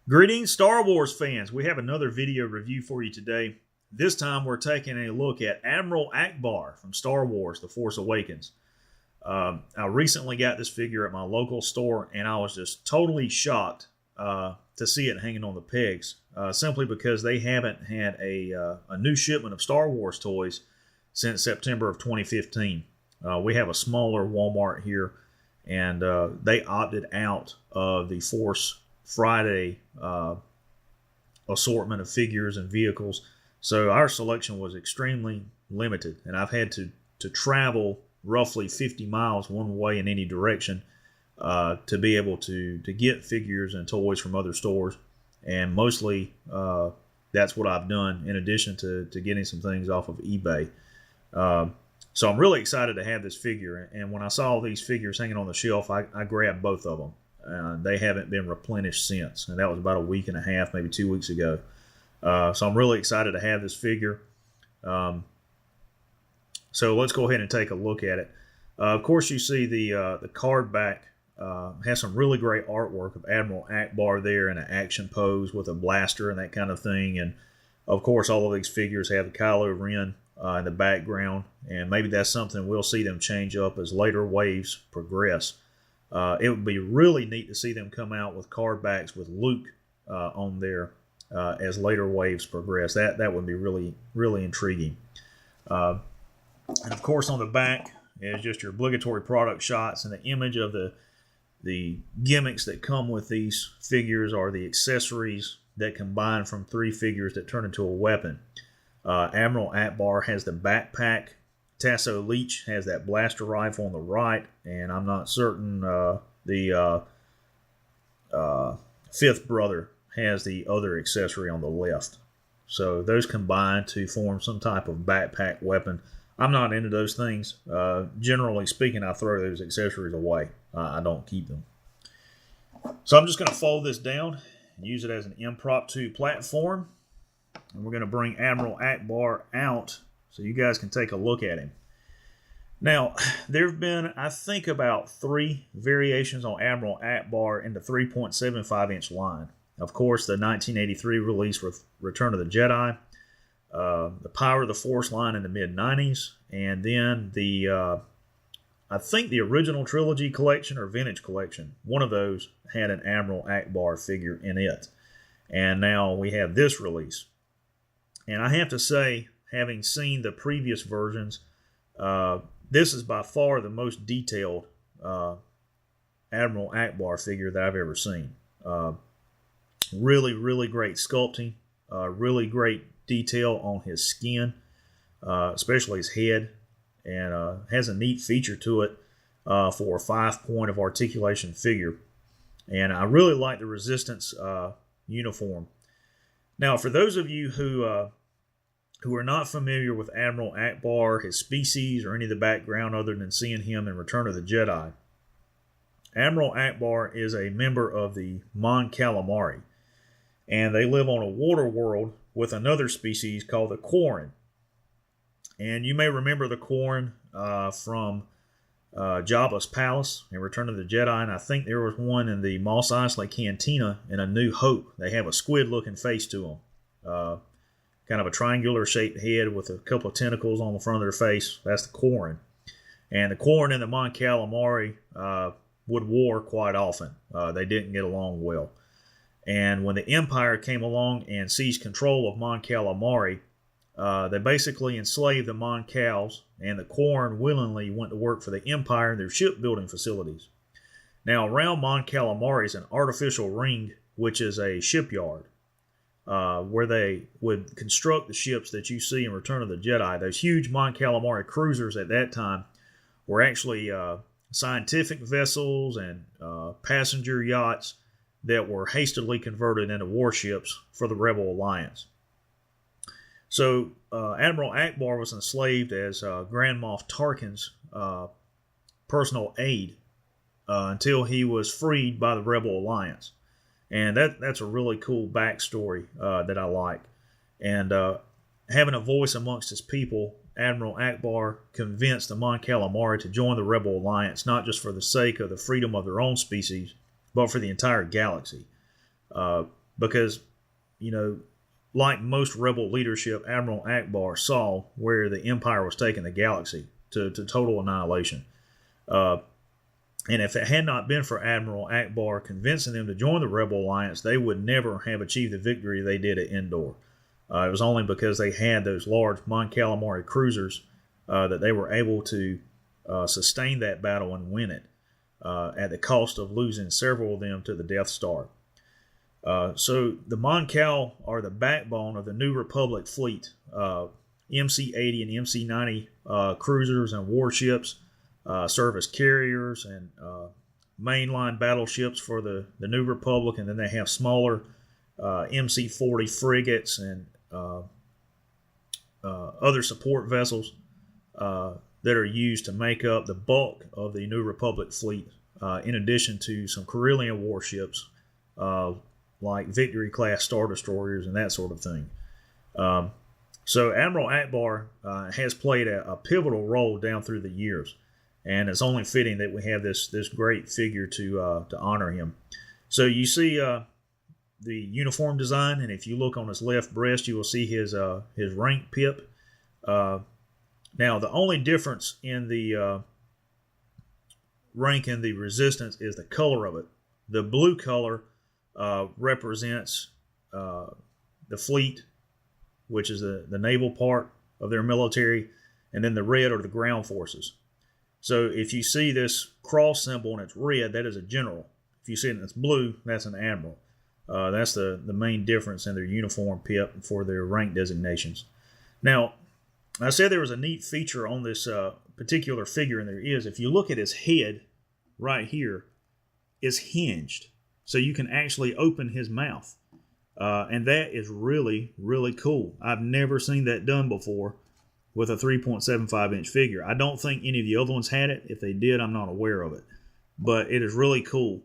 Greetings, Star Wars fans. We have another video review for you today. This time we're taking a look at Admiral Ackbar from Star Wars, The Force Awakens. I recently got this figure at my local store, and I was just totally shocked to see it hanging on the pegs, simply because they haven't had a new shipment of Star Wars toys since September of 2015. We have a smaller Walmart here, and they opted out of the Force Friday assortment of figures and vehicles, so our selection was extremely limited, and I've had to travel roughly 50 miles one way in any direction to be able to get figures and toys from other stores, and mostly that's what I've done in addition to getting some things off of eBay. So I'm really excited to have this figure, and when I saw these figures hanging on the shelf, I grabbed both of them. They haven't been replenished since, and that was about a week and a half, maybe 2 weeks ago. So I'm really excited to have this figure. So let's go ahead and take a look at it. Of course, you see the card back has some really great artwork of Admiral Ackbar there in an action pose with a blaster and that kind of thing. And of course, all of these figures have the Kylo Ren in the background, and maybe that's something we'll see them change up as later waves progress. It would be really neat to see them come out with card backs with Luke on there as later waves progress. That would be really, really intriguing. And of course, on the back is just your obligatory product shots, and the image of the gimmicks that come with these figures are the accessories that combine from 3 figures that turn into a weapon. Admiral Ackbar has the backpack. Tasso Leach has that blaster rifle on the right, and I'm not certain the fifth brother has the other accessory on the left. So those combine to form some type of backpack weapon. I'm not into those things. Generally speaking, I throw those accessories away. I don't keep them. So I'm just going to fold this down and use it as an impromptu platform. And we're going to bring Admiral Ackbar out so you guys can take a look at him. Now, there have been, I think, about 3 variations on Admiral Ackbar in the 3.75-inch line. Of course, the 1983 release with Return of the Jedi, the Power of the Force line in the mid-90s, and then the, I think the original trilogy collection or vintage collection, one of those had an Admiral Ackbar figure in it. And now we have this release. And I have to say, having seen the previous versions, this is by far the most detailed Admiral Ackbar figure that I've ever seen. Really, really great sculpting, really great detail on his skin, especially his head, and has a neat feature to it for a 5-point of articulation figure. And I really like the Resistance uniform. Now, for those of you who are not familiar with Admiral Ackbar, his species, or any of the background other than seeing him in Return of the Jedi, Admiral Ackbar is a member of the Mon Calamari, and they live on a water world with another species called the Quarren. And you may remember the Quarren from Jabba's palace in Return of the Jedi, and I think there was one in the Mos Eisley Cantina in A New Hope. They have a squid-looking face to them. Kind of a triangular-shaped head with a couple of tentacles on the front of their face. That's the Quarren. And the Quarren and the Mon Calamari would war quite often. They didn't get along well. And when the Empire came along and seized control of Mon Calamari, they basically enslaved the Mon Cals, and the Quarren willingly went to work for the Empire in their shipbuilding facilities. Now, around Mon Calamari is an artificial ring, which is a shipyard, where they would construct the ships that you see in Return of the Jedi. Those huge Mon Calamari cruisers at that time were actually scientific vessels and passenger yachts that were hastily converted into warships for the Rebel Alliance. So Admiral Ackbar was enslaved as Grand Moff Tarkin's personal aide until he was freed by the Rebel Alliance. And that's a really cool backstory that I like. And having a voice amongst his people, Admiral Ackbar convinced the Mon Calamari to join the Rebel Alliance, not just for the sake of the freedom of their own species, but for the entire galaxy. because, you know, like most rebel leadership, Admiral Ackbar saw where the Empire was taking the galaxy to total annihilation. And if it had not been for Admiral Ackbar convincing them to join the Rebel Alliance, they would never have achieved the victory they did at Endor. It was only because they had those large Mon Calamari cruisers that they were able to sustain that battle and win it at the cost of losing several of them to the Death Star. So the Mon Cal are the backbone of the New Republic fleet. MC-80 and MC-90 cruisers and warships serve as carriers and mainline battleships for the New Republic, and then they have smaller MC-40 frigates and other support vessels that are used to make up the bulk of the New Republic fleet, in addition to some Corellian warships like Victory-class Star Destroyers and that sort of thing. So Admiral Ackbar has played a pivotal role down through the years, and it's only fitting that we have this great figure to honor him. So you see the uniform design, and if you look on his left breast, you will see his rank pip. Now, the only difference in the rank and the resistance is the color of it. The blue color represents the fleet, which is the naval part of their military, and then the red are the ground forces. So if you see this cross symbol and it's red, that is a general. If you see it and it's blue, that's an admiral. That's the main difference in their uniform pip for their rank designations. Now, I said there was a neat feature on this particular figure, and there is. If you look at his head right here, it's hinged. So you can actually open his mouth. And that is really, really cool. I've never seen that done before with a 3.75 inch figure. I don't think any of the other ones had it. If they did, I'm not aware of it. But it is really cool.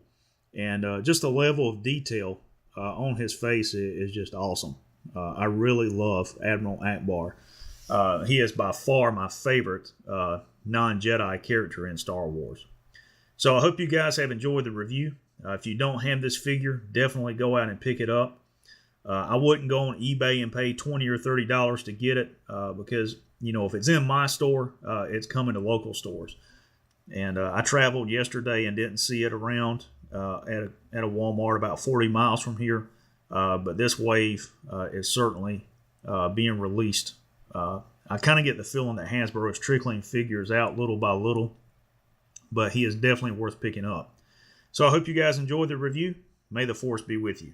And just the level of detail on his face is just awesome. I really love Admiral Ackbar. He is by far my favorite non-Jedi character in Star Wars. So I hope you guys have enjoyed the review. If you don't have this figure, definitely go out and pick it up. I wouldn't go on eBay and pay $20 or $30 to get it because, you know, if it's in my store, it's coming to local stores. And I traveled yesterday and didn't see it around at a Walmart about 40 miles from here. But this wave is certainly being released. I kind of get the feeling that Hasbro is trickling figures out little by little, but he is definitely worth picking up. So I hope you guys enjoyed the review. May the Force be with you.